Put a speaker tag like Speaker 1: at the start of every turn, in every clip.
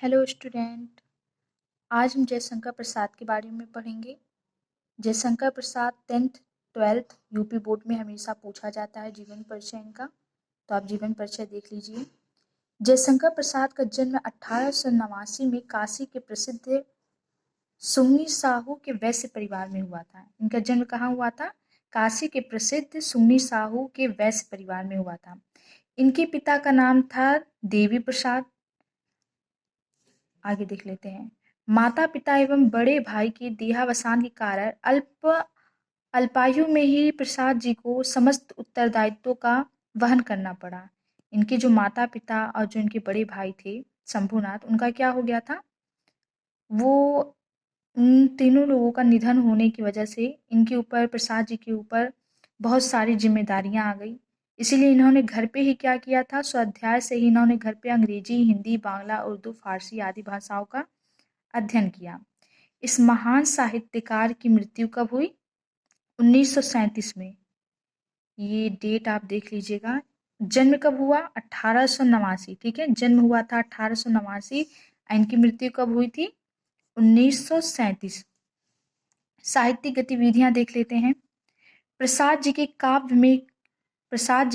Speaker 1: Hello student. आज हम जयशंकर प्रसाद के बारे में पढ़ेंगे। Jaishankar Prasad 10th 12th UP board में हमेशा पूछा जाता है जीवन परिचय इनका। तो आप जीवन परिचय देख लीजिए। जयशंकर प्रसाद का जन्म 1889 में काशी के प्रसिद्ध सुन्नी साहू के वैश्य परिवार में हुआ था। इनका जन्म कहाँ हुआ था? काशी के प्रसिद्ध सुन्नी साहू के वैश्य परिवार में हुआ था। इनके पिता का नाम था देवी प्रसाद। आगे देख लेते हैं। माता पिता एवं बड़े भाई के देहावसान के कारण अल्पायु में ही प्रसाद जी को समस्त उत्तरदायित्वों का वहन करना पड़ा। इनके जो माता पिता और जो इनके बड़े भाई थे शंभुनाथ, उनका क्या हो गया था? वो उन तीनों लोगों का निधन होने की वजह से इनके ऊपर, प्रसाद जी के ऊपर बहुत सारी जिम्मेदारियां आ गई। इसीलिए इन्होंने घर पे ही क्या किया था, स्वाध्याय से ही इन्होंने घर पे अंग्रेजी, हिंदी, बांग्ला, उर्दू, फारसी आदि भाषाओं का अध्ययन किया। इस महान साहित्यकार की मृत्यु कब हुई? 1937 में। ये डेट आप देख लीजिएगा। जन्म कब हुआ? 1889। ठीक है, जन्म हुआ था 1889। इनकी मृत्यु कब हुई थी? 1937। साहित्यिक गतिविधियां देख लेते हैं। प्रसाद जी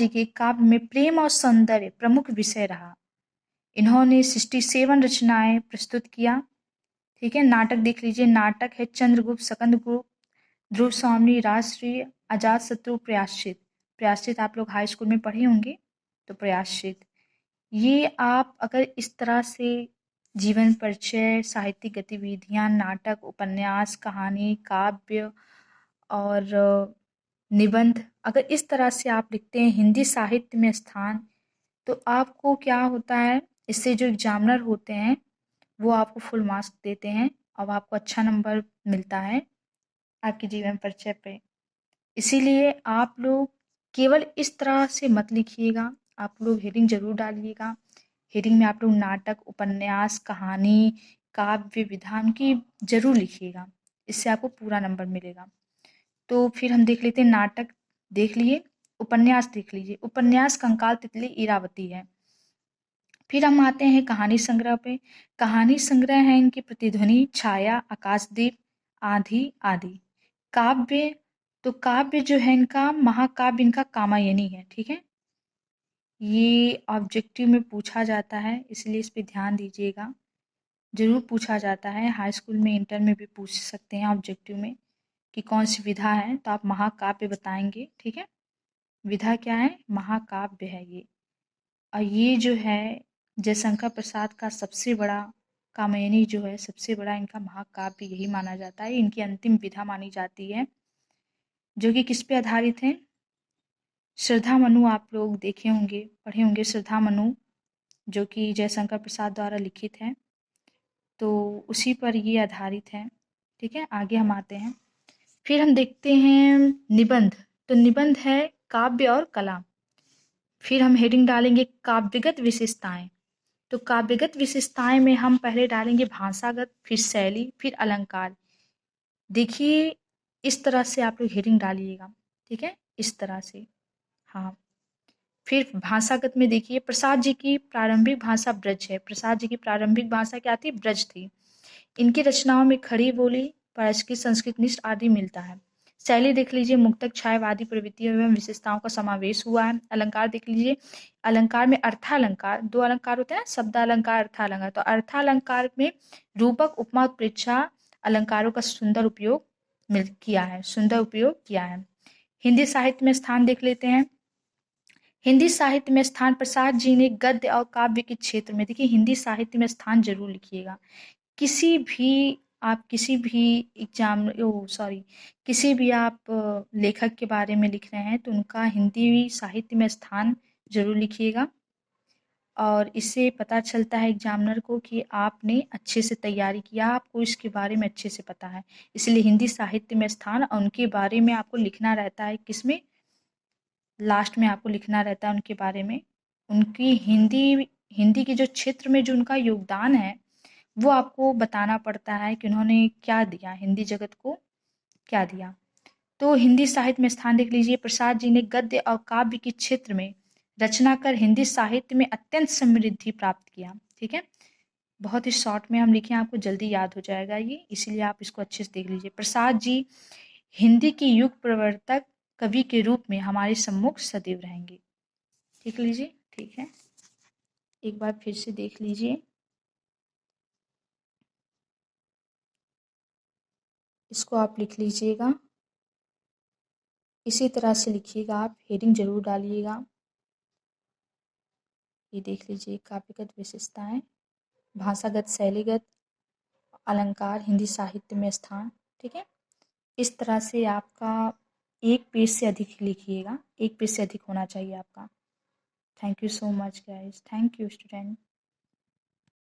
Speaker 1: के काव्य में प्रेम और सौंदर्य प्रमुख विषय रहा। इन्होंने 67 रचनाएं प्रस्तुत किया। ठीक है, नाटक देख लीजिए। नाटक है चंद्रगुप्त, सकंदगुप्त, ध्रुव स्वामी, राजश्री, अजातशत्रु, प्रयाश्चित। प्रयाश्चित आप लोग हाई स्कूल में पढ़े होंगे, तो प्रयाश्चित। ये आप अगर इस तरह से जीवन परिचय, साहित्यिक गतिविधियां, नाटक, उपन्यास, कहानी, काव्य और निबंध, अगर इस तरह से आप लिखते हैं हिंदी साहित्य में स्थान, तो आपको क्या होता है, इससे जो एग्जामिनर होते हैं वो आपको फुल मार्क्स देते हैं और आपको अच्छा नंबर मिलता है आपके जीवन परिचय पे। इसीलिए आप लोग केवल इस तरह से मत लिखिएगा, आप लोग हेडिंग जरूर डालिएगा। हेडिंग में आप लोग नाटक, उपन्यास, कहानी, काव्य, विधान की जरूर लिखिएगा, इससे आपको पूरा नंबर मिलेगा। तो फिर हम देख लेते हैं। नाटक देख लिए, उपन्यास देख लीजिए। उपन्यास कंकाल तितली इरावती है। फिर हम आते हैं कहानी संग्रह पे। कहानी संग्रह है इनकी प्रतिध्वनि, छाया, आकाशदीप, आंधी आदि। काव्य, तो काव्य जो है इनका, महाकाव्य इनका कामायनी है। ठीक है, ये ऑब्जेक्टिव में पूछा जाता है, इसलिए इस पे ध्यान दीजिएगा। जरूर पूछा जाता है, हाई स्कूल में, इंटर में भी पूछ सकते हैं ऑब्जेक्टिव में कि कौन सी विधा है, तो आप महाकाव्य बताएंगे। ठीक है, विधा क्या है? महाकाव्य है ये। और ये जो है जयशंकर प्रसाद का सबसे बड़ा, कामायनी जो है सबसे बड़ा इनका महाकाव्य यही माना जाता है। इनकी अंतिम विधा मानी जाती है, जो कि किस पे आधारित है? श्रद्धा मनु आप लोग देखे होंगे, पढ़े होंगे। श्रद्धा मनु जो कि जयशंकर प्रसाद द्वारा लिखित है, तो उसी पर ये आधारित है। ठीक है, आगे हम आते हैं। फिर हम देखते हैं निबंध। तो निबंध है काव्य और कला। फिर हम हेडिंग डालेंगे काव्यगत विशेषताएं। तो काव्यगत विशेषताएं में हम पहले डालेंगे भाषागत, फिर शैली, फिर अलंकार। देखिए, इस तरह से आप लोग हेडिंग डालिएगा। ठीक है, इस तरह से। हाँ, फिर भाषागत में देखिए, प्रसाद जी की प्रारंभिक भाषा ब्रज है। प्रसाद जी की प्रारंभिक भाषा क्या थी? ब्रज थी। इनकी रचनाओं में खड़ी बोली, प्राकृत, संस्कृत निष्ठ आदि मिलता है। शैली देख लीजिए, मुक्तक, छायावादी प्रवृत्तियों एवं विशेषताओं का समावेश हुआ है। अलंकार देख लीजिए, अलंकार में अर्थालंकार, दो अलंकार होते हैं, शब्दालंकार, अर्थालंकार। तो अर्थालंकार में रूपक, उपमा, उत्प्रेक्षा अलंकारों का सुंदर उपयोग किया है, सुंदर उपयोग किया है। हिंदी साहित्य में स्थान देख लेते हैं। हिंदी साहित्य में स्थान प्रसाद जी ने गद्य और काव्य के क्षेत्र में, देखिए हिंदी साहित्य में स्थान जरूर लिखिएगा। किसी भी आप किसी भी एग्जाम सॉरी किसी भी आप लेखक के बारे में लिख रहे हैं, तो उनका हिंदी साहित्य में स्थान जरूर लिखिएगा। और इससे पता चलता है एग्जामिनर को कि आपने अच्छे से तैयारी किया, आपको इसके बारे में अच्छे से पता है। इसलिए हिंदी साहित्य में स्थान, और उनके बारे में आपको लिखना रहता है। किसमें? लास्ट में आपको लिखना रहता है उनके बारे में। उनकी हिंदी के जो क्षेत्र में जो उनका योगदान है, वो आपको बताना पड़ता है कि उन्होंने क्या दिया, हिंदी जगत को क्या दिया। तो हिंदी साहित्य में स्थान देख लीजिए। प्रसाद जी ने गद्य और काव्य के क्षेत्र में रचना कर हिंदी साहित्य में अत्यंत समृद्धि प्राप्त किया। ठीक है, बहुत ही शॉर्ट में हम लिखे हैं, आपको जल्दी याद हो जाएगा ये, इसीलिए आप इसको अच्छे से देख लीजिए। प्रसाद जी हिंदी की युग प्रवर्तक कवि के रूप में हमारे सम्मुख सदैव रहेंगे। ठीक लीजिए, ठीक है, एक बार फिर से देख लीजिए। इसको आप लिख लीजिएगा, इसी तरह से लिखिएगा, आप हेडिंग जरूर डालिएगा। ये देख लीजिए, काव्यगत विशेषताएं, भाषागत शैलीगत अलंकार, हिंदी साहित्य में स्थान। ठीक है, इस तरह से आपका एक पेज से अधिक लिखिएगा, एक पेज से अधिक होना चाहिए आपका। Thank you so much guys, thank you student.